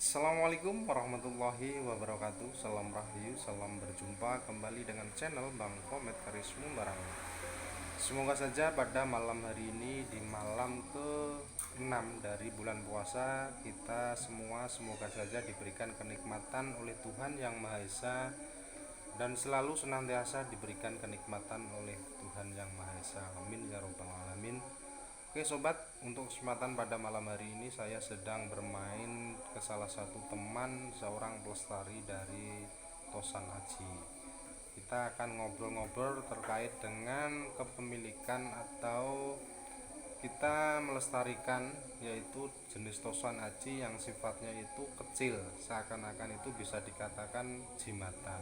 Assalamualaikum warahmatullahi wabarakatuh. Salam rahayu, salam berjumpa kembali dengan channel Bang Komet Karis Mumbarang. Semoga saja pada malam hari ini, di malam ke-6 dari bulan puasa, kita semua semoga saja diberikan kenikmatan oleh Tuhan Yang Maha Esa, dan selalu senantiasa diberikan kenikmatan oleh Tuhan Yang Maha Esa. Amin ya robbal alamin. Oke sobat, untuk kesempatan pada malam hari ini saya sedang bermain ke salah satu teman seorang pelestari dari Tosan Aji. Kita akan ngobrol-ngobrol terkait dengan kepemilikan atau kita melestarikan, yaitu jenis Tosan Aji yang sifatnya itu kecil, seakan-akan itu bisa dikatakan jimatan.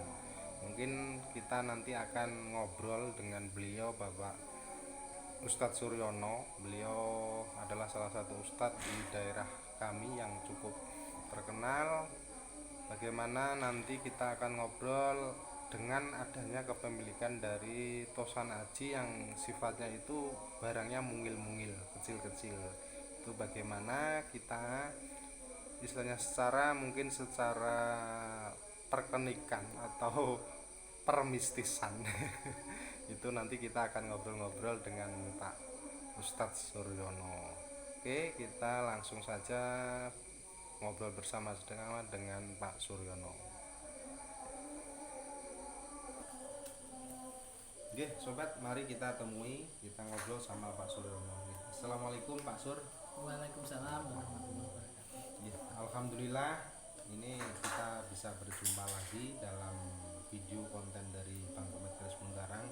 Mungkin kita nanti akan ngobrol dengan beliau, Bapak Ustadz Suryono. Beliau adalah salah satu ustadz di daerah kami yang cukup terkenal. Bagaimana nanti kita akan ngobrol dengan adanya kepemilikan dari Tosan Aji yang sifatnya itu barangnya mungil-mungil, kecil-kecil. Itu bagaimana kita istilahnya secara perkenikan atau permistisan. Itu nanti kita akan ngobrol-ngobrol dengan Pak Ustadz Suryono. Oke, kita langsung saja ngobrol bersama dengan Pak Suryono. Oke, sobat, mari kita temui, kita ngobrol sama Pak Suryono. Assalamualaikum Pak Sur. Waalaikumsalam warahmatullahi wabarakatuh. Ya, alhamdulillah ini kita bisa berjumpa lagi dalam video konten dari Bang Komet Karis Munggarang.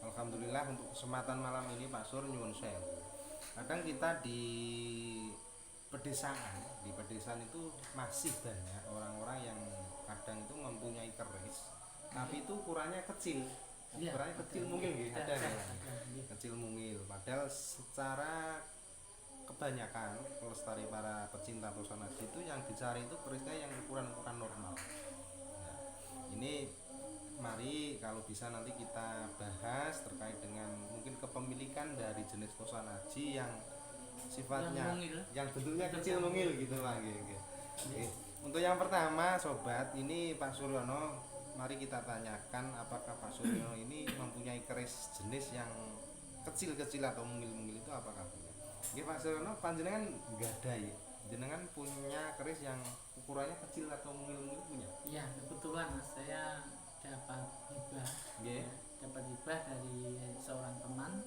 Alhamdulillah untuk kesempatan malam ini Pak Sur, nyuwun sewu. Kadang kita di pedesaan itu masih banyak orang-orang yang kadang itu mempunyai keris, tapi itu ukurannya kecil. Iya, Ukurannya kecil mungil gitu, ada ada. kecil mungil. Padahal secara kebanyakan pelestari para pecinta Tosan Aji itu yang dicari itu kerisnya yang ukuran-ukuran normal. Nah, ini mari kalau bisa nanti kita bahas terkait dengan mungkin kepemilikan dari jenis Tosan Aji yang sifatnya yang bentuknya kecil mungil gitu Pak. Oke. Untuk yang pertama sobat, ini Pak Suryono, mari kita tanyakan apakah Pak Suryono ini mempunyai keris jenis yang kecil-kecil atau mungil-mungil, itu apakah punya? Oke Pak Suryono, panjenengan gadai, jenengan punya keris yang ukurannya kecil atau mungil-mungil punya? Iya, kebetulan Mas, saya dapat hibah. Nggih. Dapat hibah dari seorang teman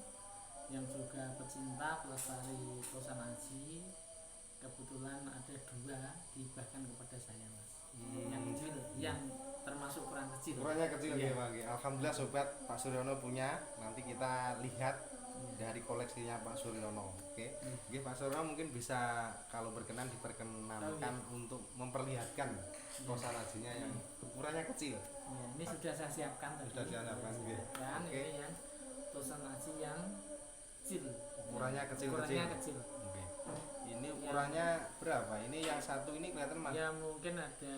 yang juga pecinta pelestari Tosan Aji. Kebetulan ada dua dihibahkan kepada saya Mas. Yang kecil, yang termasuk ukuran kecil. Ukurannya kecil Iya. ya Pak. Alhamdulillah sobat, Pak Suryono punya. Nanti kita lihat dari koleksinya Pak Suryono. Oke. Oke, Pak Suryono mungkin bisa kalau berkenan diperkenankan untuk memperlihatkan Tosan Ajinya yang ukurannya kecil. Ya, ini sudah saya siapkan tadi. Sudah siapkan, nggih. Dan Oke. ini yang Tosan Aji yang kecil. Ukurannya kecil-kecil. Ukurannya kecil. Oke. Ini ukurannya berapa? Ini yang satu ini kelihatan Mas. Ya mungkin ada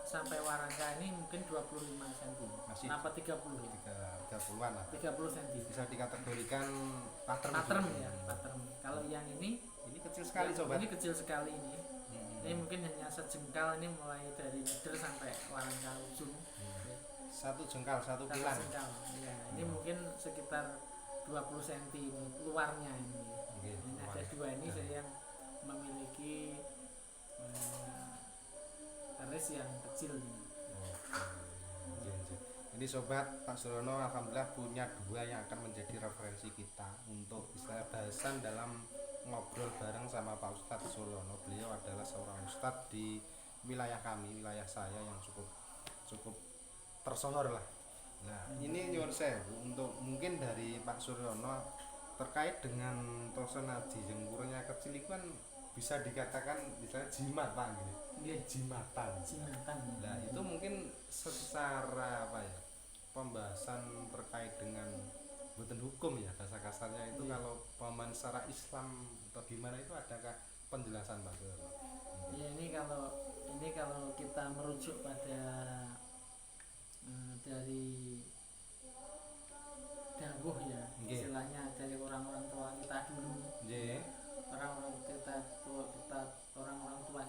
sampai warangka ini mungkin 25 cm. Masih Apa 30 ya? 30-an lah. 30 cm. Bisa dikategorikan pattern. Pattern ya, pattern. Kalau yang ini kecil sekali sobat. Ini kecil sekali ini. Ini mungkin hanya sejengkal, ini mulai dari leader sampai warangka ujung. Satu jengkal, satu kilan. Ya, ini mungkin sekitar 20 cm luarnya ini. Ini ada dua ini saya yang memiliki keris yang kecil ini. Ini sobat, Pak Suryono alhamdulillah punya dua yang akan menjadi referensi kita untuk istilah bahasan dalam ngobrol bareng sama Pak Ustadz Suryono. Beliau adalah seorang ustadz di wilayah kami, wilayah saya yang cukup tersohor lah. Nah, ini nyuwun sewu untuk mungkin dari Pak Suryono terkait dengan Tosan Aji yang ukurannya kecil itu kan bisa dikatakan misalnya jimat Pak gitu. Jimatan. Nah, itu mungkin secara apa ya? Pembahasan terkait dengan bukan hukum ya, bahasa kasarnya itu kalau pemahaman secara Islam atau gimana itu adakah penjelasan Pak Suryono? Ya ini kalau kita merujuk pada dari dawuh ya, istilahnya dari orang-orang tua kita dulu. Nggih. Orang-orang tua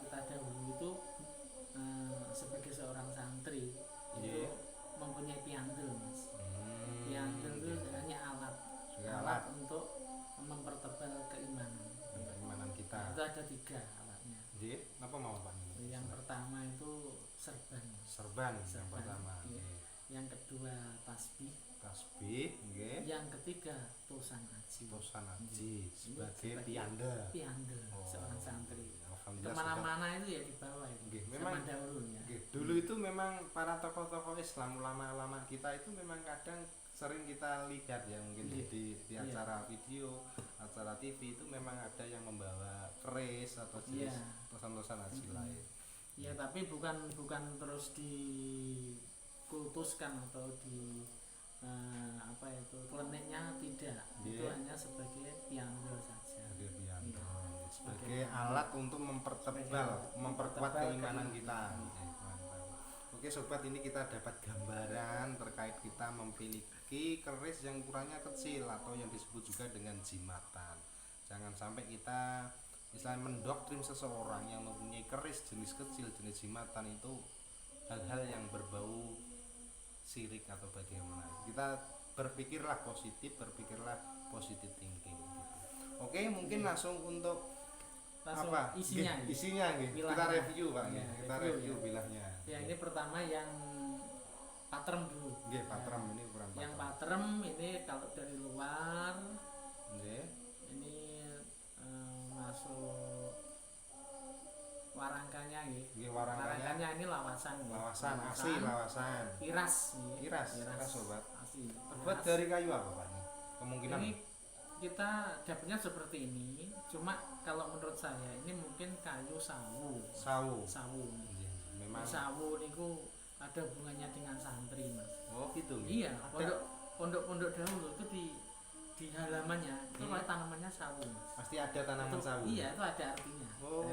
ada 3 alatnya. Nggih, napa mau Pak ini? Yang pertama itu serban. Serban yang Serban, pertama. iya. Nggih. Yang kedua tasbih. Tasbih, nggih. Yang ketiga tosan aji. Tosan aji Ini sebagai sebagai pianda. pianda Oh, seorang santri. alhamdulillah Kemana-mana itu ya dibawa itu. Nggih, Zaman memang dahulu ya. Oke, dulu itu memang para tokoh-tokoh Islam, ulama-ulama kita itu memang kadang sering kita lihat ya mungkin Iya. di Iya. acara video, acara TV itu memang ada yang membawa keris atau jenis Iya. tosan-tosan haji lain. Ya tapi bukan terus dikultuskan atau di apa itu kliniknya tidak. Itu Iya. hanya sebagai pianda saja. Sebagai pianda, Iya. sebagai alat untuk memperkuat keimanan kita. Oke, mantap. Oke sobat, ini kita dapat gambaran terkait kita memiliki keris yang ukurannya kecil atau yang disebut juga dengan jimatan. Jangan sampai kita misalnya mendoktrin seseorang yang mempunyai keris jenis kecil, jenis jimatan itu hal-hal yang berbau syirik atau bagaimana. Kita berpikirlah positif thinking gitu. Oke, mungkin langsung untuk Langsung apa? isinya. Nggih, isinya nggih. Kita Bilahnya. review Pak. Iya, Kita review, review ya. bilahnya. Ya ini pertama yang patrem dulu. Nggih, patrem ini ukuran Yang patrem. patrem ini kalau dari luar Nggih. ini masuk warangkanya ya. Nggih, warangkanya ini lawasan. Ya. lawasan asli, lawasan. Iras ya. Iras sobat. Asli. Terbuat Iras. dari kayu apa Pak? Kemungkinan Ini kita dapatnya seperti ini, cuma kalau menurut saya ini mungkin kayu sawu. sawu. Nggih. Memang Sawu niku ada hubungannya dengan santri, Mas. oh gitu. Iya, Ada. pondok dahulu itu di halamannya itu kalau tanamannya sawu, Mas. Pasti ada tanaman Itu- sawu. Iya, itu ada artinya. Oh,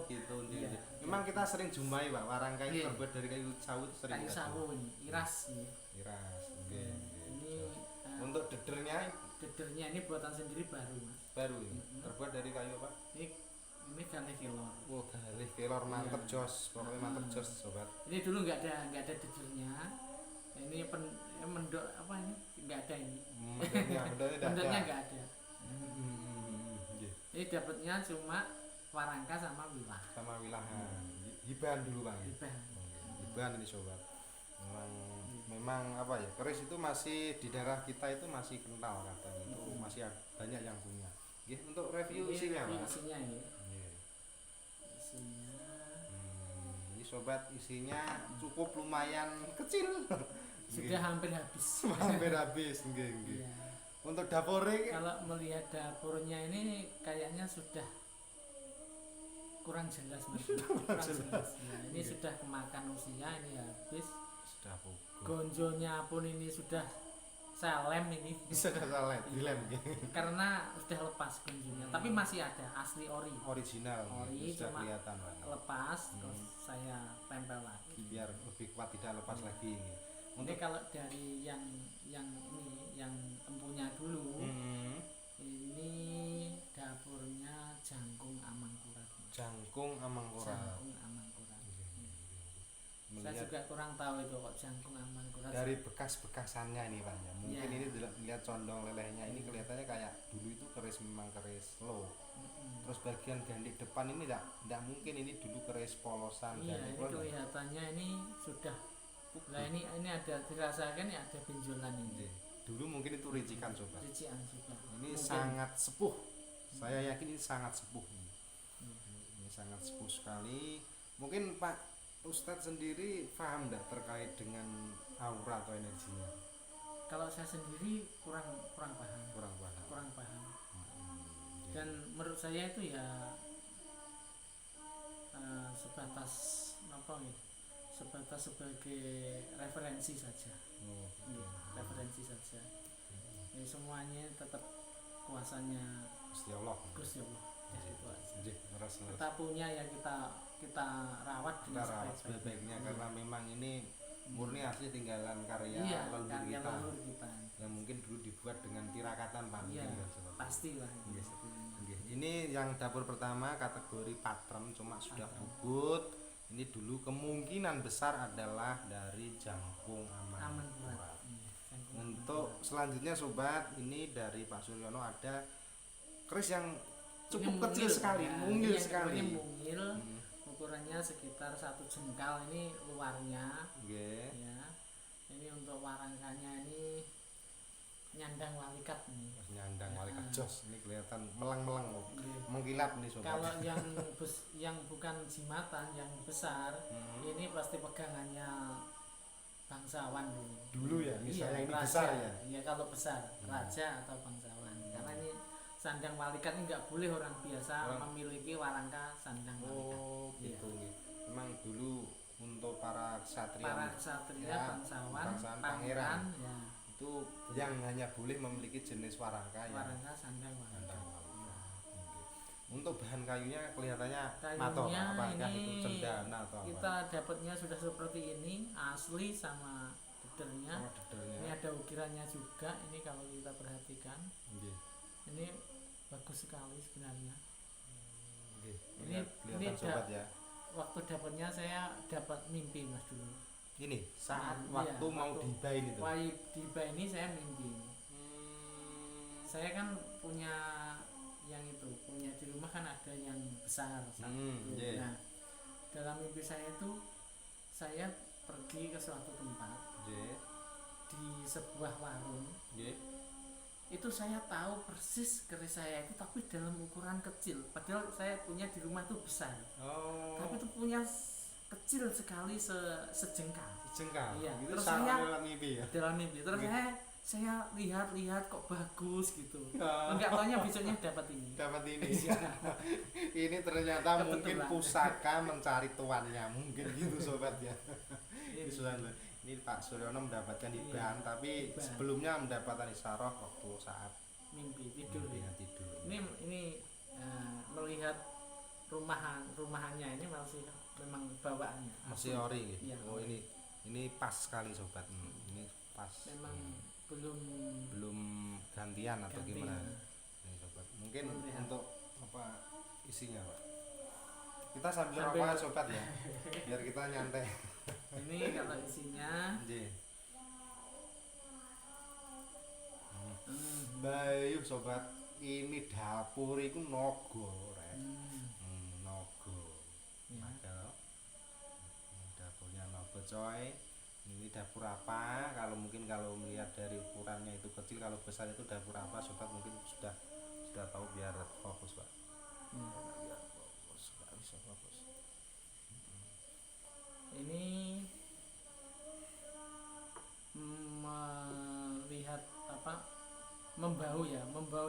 gitu. Iya. Memang kita sering jumpai Pak, warangkai Iya. terbuat dari kayu sawu itu sering Kayu kita sawu jumpai. ini, iras ini. Iras. Nggih, nggih. Ini Untuk dedernya dedernya ini buatan sendiri baru, Mas. baru ini. Terbuat dari kayu apa? Ini galih kelor. Wah, galih kelor mantep Iya. jos. Pokoknya mantep jos sobat. Ini dulu nggak ada dedernya. Ini mendok apa ini? Nggak ada ini. Mendoknya Mendoknya nggak ada. Nggih. Ini dapatnya cuma warangka sama wilah. Sama wilahan. Hiban dulu Bang. Hibah. Hiban ini sobat. Memang apa ya? Keris itu masih di daerah kita itu masih kental katanya. Itu masih banyak yang punya. Nggih, untuk review Ini isinya, review Mas. isinya ya. Nggih. Isinya Ini sobat isinya cukup lumayan kecil. sudah hampir habis. Hampir habis nggih nggih. Iya. Untuk dapurnya Kalau melihat dapurnya ini kayaknya sudah kurang jelas, Mas. Kurang jelas. Ya, ini sudah kemakan usia, ini habis. sudah pukul. Gonjonya pun ini sudah saya lem ini. Sudah salah dilem nggih. Karena sudah lepas gonjonya, tapi masih ada asli ori. Original Ori, sudah cuma kelihatan Pak. Lepas terus saya tempel lagi. Biar lebih kuat tidak lepas lagi ini. Ini kalau dari yang ini yang empunya dulu, ini dapurnya Jangkung Amangkurat. Jangkung Amangkurat. Jangkung Amangkurat. Saya Melihat juga kurang tahu itu kok Jangkung Amangkurat. dari bekas-bekasannya ini Pak ya. Mungkin Iya. ini lihat condong lelehnya ini kelihatannya kayak dulu itu keris memang keris low. Terus bagian gandik depan ini tidak mungkin ini dulu keris polosan Iya, gandik ini low. kelihatannya ini sudah. Nah ini ada dirasakan ya ada benjolan ini. Dulu mungkin itu ricikan sobat. Rician juga. Ini Mungkin. sangat sepuh. Saya yakin ini sangat sepuh. Ini sangat sepuh sekali. Mungkin Pak Ustadz sendiri paham enggak terkait dengan aura atau energinya? Kalau saya sendiri kurang paham. Kurang paham. Kurang paham. Hmm, Dan menurut saya itu ya sebatas apa ya? Sebatas sebagai referensi saja. oh, Iya, referensi saja. Ya, semuanya tetap kuasanya Gusti Allah. Gusti Allah. Ya, itu aja. Nggih, leres. Kita punya ya kita rawat Kita dengan rawat sebaik-baiknya. sebaik-baiknya karena memang ini murni asli tinggalan karya Iya, leluhur karya kita leluhur kita. yang mungkin dulu dibuat dengan tirakatan Pak. Iya, Mungkin ya, sobat. pastilah. Iya. Sebelumnya. Nggih. Ini yang dapur pertama kategori patrem cuma sudah Patrem. bubut. Ini dulu kemungkinan besar adalah dari Jangkung Aman Amangkurat. kuat. Iya, Jangkung Untuk selanjutnya sobat, ini dari Pak Suryono ada keris yang cukup Ini kecil mungil, sekali, ya. mungil Ini yang sekali. ini mungil, Hmm. ukurannya sekitar 1 jengkal ini luarnya. Nggih. Ya, ini untuk warangkanya ini nyandang walikat nih. Nyandang Ya, malaikat jos ini kelihatan melang-melang loh. Nggih. Mengkilap nih sobat. Kalau yang bukan jimatan, yang besar, ini pasti pegangannya bangsawan dulu. Dulu ya, misalnya ini raja. besar ya. Iya, kalau besar raja atau bangsawan. Karena ini sandang walikat ini nggak boleh orang biasa memiliki warangka sandang walikat. Oh, Iya. gitu nggih. Memang dulu untuk para ksatria, Para ksatria, ya, bangsawan, bangsawan, pangeran, ya, itu yang hanya boleh memiliki jenis warangka ya. warangka sandang walikat. Sandang walika. Nggih. Untuk bahan kayunya kelihatannya Kayunya matok, apakah ini itu cendana atau apa? kita dapatnya sudah seperti ini, asli sama dedernya. Sama dedernya. Ini ada ukirannya juga. Ini kalau kita perhatikan, Nggih. ini bagus sekali sebenarnya. Nggih. Ini Kelihatan sobat ya. Waktu dapatnya saya dapat mimpi mas dulu. Ini saat Iya, waktu mau waktu dibain itu. Tiba ini saya mimpi. Saya kan punya yang itu, punya di rumah kan ada yang besar satu. Yeah. Nah, dalam mimpi saya itu saya pergi ke suatu tempat Nggih. di sebuah warung. Nggih. Itu saya tahu persis keris saya itu tapi dalam ukuran kecil. Padahal saya punya di rumah itu besar. Oh. Tapi itu punya kecil sekali sejengkal. Sejengkal. Iya. Itu Terus sama saya dalam mimpi ya. dalam mimpi. Terus saya lihat-lihat kok bagus gitu. Oh. Enggak taunya besoknya dapat ini. Dapat ini. Iya. Ini ternyata Kebetulan. mungkin pusaka mencari tuannya, mungkin gitu sobat ya. Ini Ini. sudah ini Pak Suryono mendapatkan Iya. hibahan, tapi Hibahan. sebelumnya mendapatkan isyarah waktu saat Mimpi tidur. dia tidur. Ini melihat rumahannya ini masih memang bawaannya. Masih ori gitu. Iya. Oh ini pas sekali sobat. Ini pas. Memang belum gantian atau ganti. gimana? Ini sobat. Mungkin Melihat. untuk apa isinya, Pak? Kita sambil Sambil- rokokan sobat ya. Biar kita nyantai. Ini kalau isinya Nggih. hmm, Bayu sobat, ini dapur iku naga rek. hmm, Naga. ya. Naga. Dapurnya naga coy. Ini dapur apa? Kalau melihat dari ukurannya itu kecil, kalau besar itu dapur apa? Sobat mungkin sudah tahu biar fokus, Pak. Hmm. Biar fokus, nggak bisa fokus. Ini melihat apa membau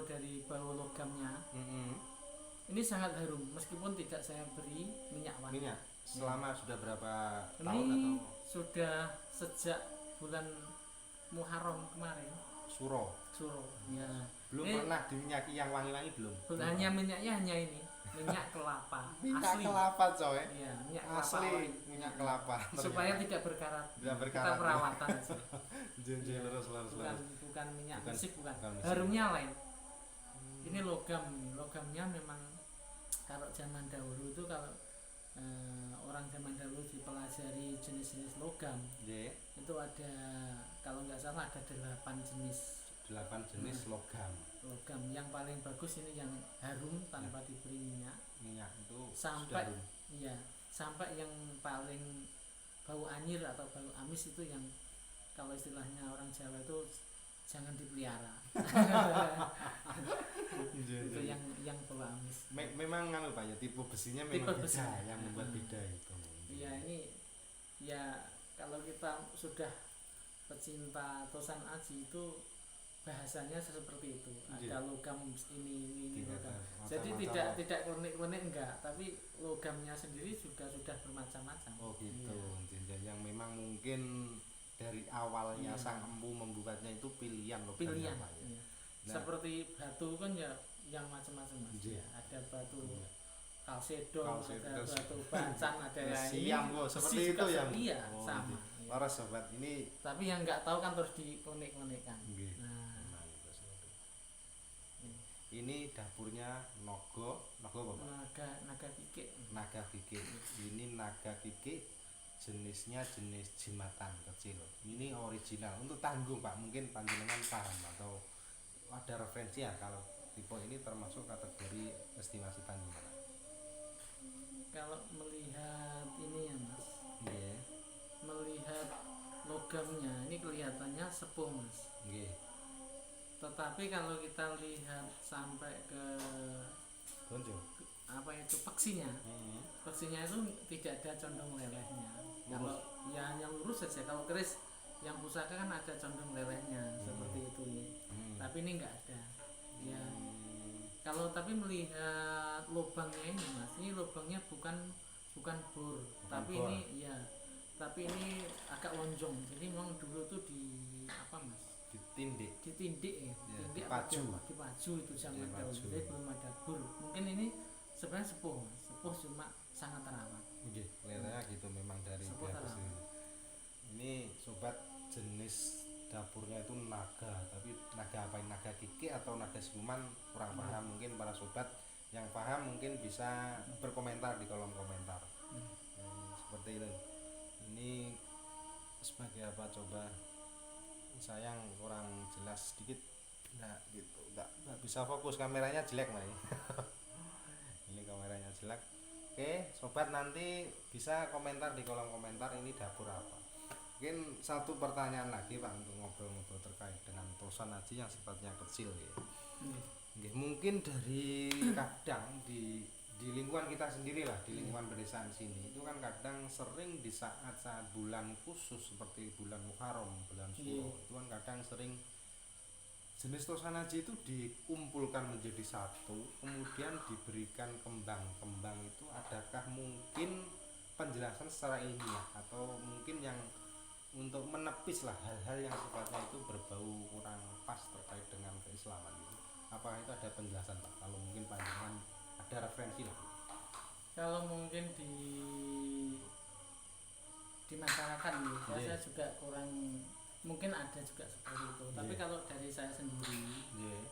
dari bau logamnya ini sangat harum meskipun tidak saya beri minyak wangi. Minyak selama sudah berapa Ini tahun atau sudah sejak bulan Muharram kemarin. suro? Ya. Belum Ini pernah diminyaki yang wangi-wangi belum? hanya minyaknya hanya ini minyak kelapa Minyak asli. kelapa coy. Iya, minyak kelapa Asli ori. minyak kelapa. Supaya tidak berkarat. Tidak Kita berkarat. perawatan aja. Jenjel terus. Bukan minyak Bukan- musik bukan. bukan musik. Harumnya lain. Ini logamnya memang kalau zaman dahulu itu kalau orang zaman dahulu dipelajari jenis-jenis logam Nggih. itu ada kalau nggak salah ada 8 jenis 8 jenis logam. logam. Yang paling bagus ini yang harum tanpa diberi minyak. Minyak itu Sampai sudah iya, sampai yang paling bau anyir atau bau amis itu yang kalau istilahnya orang Jawa itu jangan dipelihara. Itu yang bau amis. memang anu Pak ya, tipe besinya Tipe memang besi. beda yang membuat beda itu. Iya, ini ya kalau kita sudah pecinta Tosan Aji itu bahasanya seperti itu. Iya. Ada logam ini Tidak logam. ada Jadi macam-macam. tidak klenik-klenik enggak, tapi logamnya sendiri juga sudah bermacam-macam. Oh gitu. Iya. Jenjang yang memang mungkin dari awalnya Iya. sang empu membuatnya itu pilihan logamnya, Pilihan. Pak ya. Iya. Nah. Seperti batu kan ya yang macam-macam Mas. Iya. Ada batu Iya. kalsedon, Kalsedon, ada terus- batu bancan, ada yang ini. Siam kok seperti besi itu juga ya. Iya, Oh, sama. gitu. Iya. Para sobat ini Tapi yang nggak tahu kan terus dikonek-konekkan. nggih. Nah, Nah, itu seperti itu. ini. Ini dapurnya naga apa Pak? naga kikik. Naga kikik. Ini naga kikik jenisnya jenis jimatan kecil. Ini original untuk tanggung Pak. Mungkin panjenengan paham atau ada referensi ya kalau tipe ini termasuk kategori estimasi panjenengan? Kalau melihat ini ya Mas, Nggih. melihat logamnya ini kelihatannya sepuh Mas. Nggih. Tetapi kalau kita lihat sampai ke Gonjo. apa itu peksinya, peksinya itu tidak ada condong lelehnya. Kalau ya hanya lurus saja. Kalau keris yang pusaka kan ada condong lelehnya seperti itu ya. Tapi ini enggak ada. Ya. Kalau tapi melihat lubangnya ini Mas, ini lubangnya bukan bor, tapi bor. ini ya, tapi ini agak lonjong. Jadi memang dulu tuh di apa Mas? Ditindik. Ditindik ya, Ya, tindik dipaju. dipaju itu zaman Ya, dahulu. paju. Jadi belum ada bor. Mungkin ini sebenarnya sepuh, Mas. Sepuh cuma sangat terawat. Nggih, kelihatannya gitu memang dari Sepuh pihak terawat. sini. Ini sobat jenis dapurnya itu naga, tapi naga apa ini? Naga kiki atau naga siluman kurang paham. Mungkin para sobat yang paham mungkin bisa berkomentar di kolom komentar. Seperti itu. Ini sebagai apa coba? Sayang kurang jelas sedikit. Nah, gitu. Nggak bisa fokus, kameranya jelek nih. Ini kameranya jelek. Oke, sobat nanti bisa komentar di kolom komentar ini dapur apa. Mungkin satu pertanyaan lagi Pak untuk ngobrol-ngobrol terkait dengan tosan aji yang sifatnya kecil ya. Nggih, mungkin dari kadang di lingkungan kita sendiri lah, di lingkungan pedesaan sini itu kan kadang sering di saat-saat bulan khusus seperti bulan Muharram, bulan Syuro, itu kan kadang sering jenis tosan aji itu dikumpulkan menjadi satu, kemudian diberikan kembang-kembang itu. Adakah mungkin penjelasan secara ilmiah atau mungkin yang untuk menepis lah hal-hal yang sifatnya itu berbau kurang pas terkait dengan keislaman itu? Apakah itu ada penjelasan Pak? Kalau mungkin panjangan ada referensi lah. Kalau mungkin di masyarakat nih, saya juga kurang, mungkin ada juga seperti itu. Tapi kalau dari saya sendiri,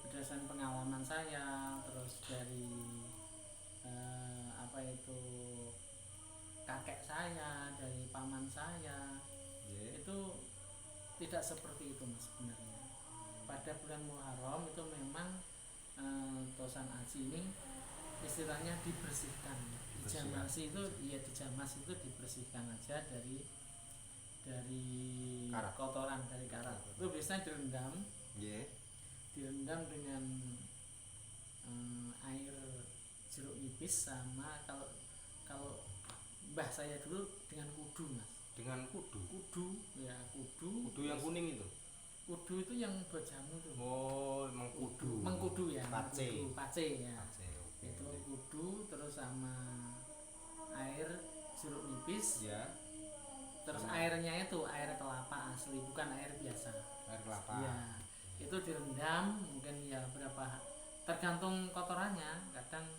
berdasarkan pengalaman saya, terus dari apa itu kakek saya, dari paman saya, itu tidak seperti itu Mas sebenarnya. Pada bulan Muharram itu memang tosan aji ini istilahnya dibersihkan. Dijamasi itu ya, dijamas itu dibersihkan aja dari karat. Kotoran dari karat. Itu biasanya direndam. Direndam dengan air jeruk nipis sama kalau mbah saya dulu dengan kudu Mas. Dengan kudu. Kudu yang kuning itu. Kudu itu yang buat jamu tuh. Oh, Mengkudu ya. Pace ya. Pace, Itu kudu terus sama air jeruk nipis. Ya. Terus airnya itu air kelapa asli, bukan air biasa. Air kelapa. Ya. Itu direndam mungkin ya berapa, tergantung kotorannya. Kadang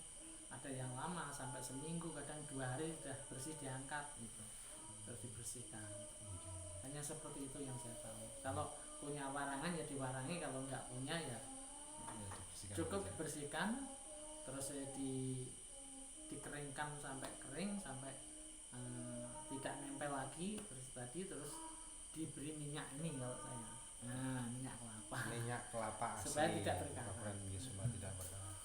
ada yang lama sampai seminggu, kadang 2 hari sudah bersih, diangkat gitu. Terus dibersihkan. Hanya seperti itu yang saya tahu. Kalau punya warangan ya diwarangi, kalau nggak punya ya cukup dibersihkan, terus dikeringkan sampai kering, sampai tidak nempel lagi bersih tadi, terus diberi minyak ini kalau saya. Nah, minyak kelapa asli supaya tidak berkarat. Supaya tidak berkarat.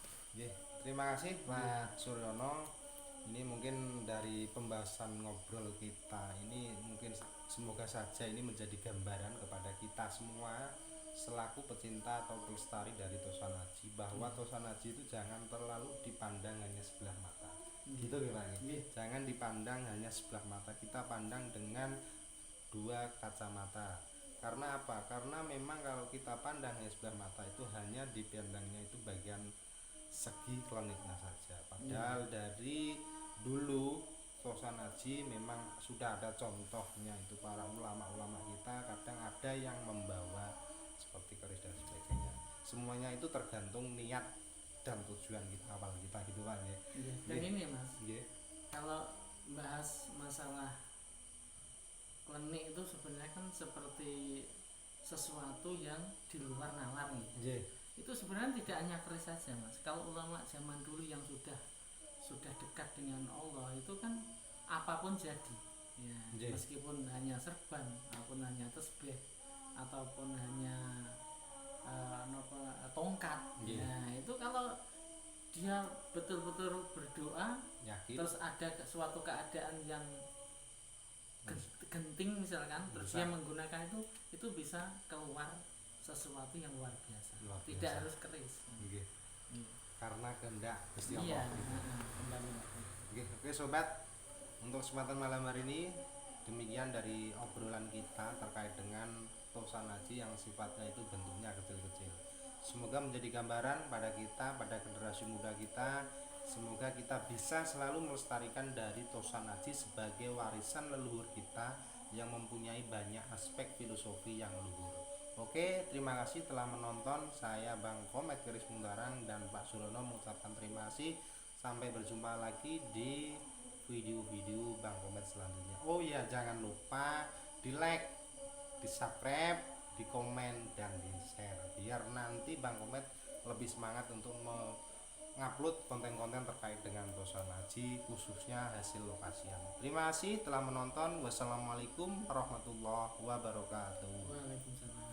Terima kasih Pak Suryono. Ini mungkin dari pembahasan ngobrol kita ini mungkin semoga saja ini menjadi gambaran kepada kita semua selaku pecinta atau pelestari dari tosan aji, bahwa tosan aji itu jangan terlalu dipandang hanya sebelah mata. Gitu gimana? Jangan dipandang hanya sebelah mata, kita pandang dengan 2 kacamata. Karena apa? Karena memang kalau kita pandang hanya sebelah mata itu hanya dipandangnya itu bagian segi kliniknya saja. Padahal dari dulu tosan aji memang sudah ada contohnya, itu para ulama-ulama kita kadang ada yang membawa seperti keris dan sebagainya. Semuanya itu tergantung niat dan tujuan kita, awal kita gitu kan ya. Dan ini Mas, kalau bahas masalah klinik itu sebenarnya kan seperti sesuatu yang di luar nalar nih. Itu sebenarnya tidak hanya keris saja Mas. Kalau ulama zaman dulu yang sudah dekat dengan Allah itu kan apapun jadi ya, meskipun hanya serban, ataupun hanya tasbih, ataupun hanya tongkat. Nah itu kalau dia betul-betul berdoa, yakin terus ada suatu keadaan yang genting misalkan, terus Bisa. dia menggunakan itu bisa keluar sesuatu yang luar biasa, Luar tidak biasa. harus keris. Nggih. Iya. Karena kehendak Gusti Iya, Allah. kembali lagi. Oke sobat, untuk kesempatan malam hari ini demikian dari obrolan kita terkait dengan tosan haji yang sifatnya itu bentuknya kecil-kecil. Semoga menjadi gambaran pada kita, pada generasi muda kita. Semoga kita bisa selalu melestarikan dari tosan haji sebagai warisan leluhur kita yang mempunyai banyak aspek filosofi yang luhur. Oke, terima kasih telah menonton. Saya Bang Komet Garis Mundarang dan Pak Surono mengucapkan terima kasih. Sampai berjumpa lagi di video-video Bang Komet selanjutnya. Oh ya, jangan lupa di like, di subscribe, di komen, dan di share biar nanti Bang Komet lebih semangat untuk mengupload konten-konten terkait dengan tosan haji, khususnya hasil lokasian. Terima kasih telah menonton. Wassalamualaikum warahmatullahi wabarakatuh. Waalaikumsalam.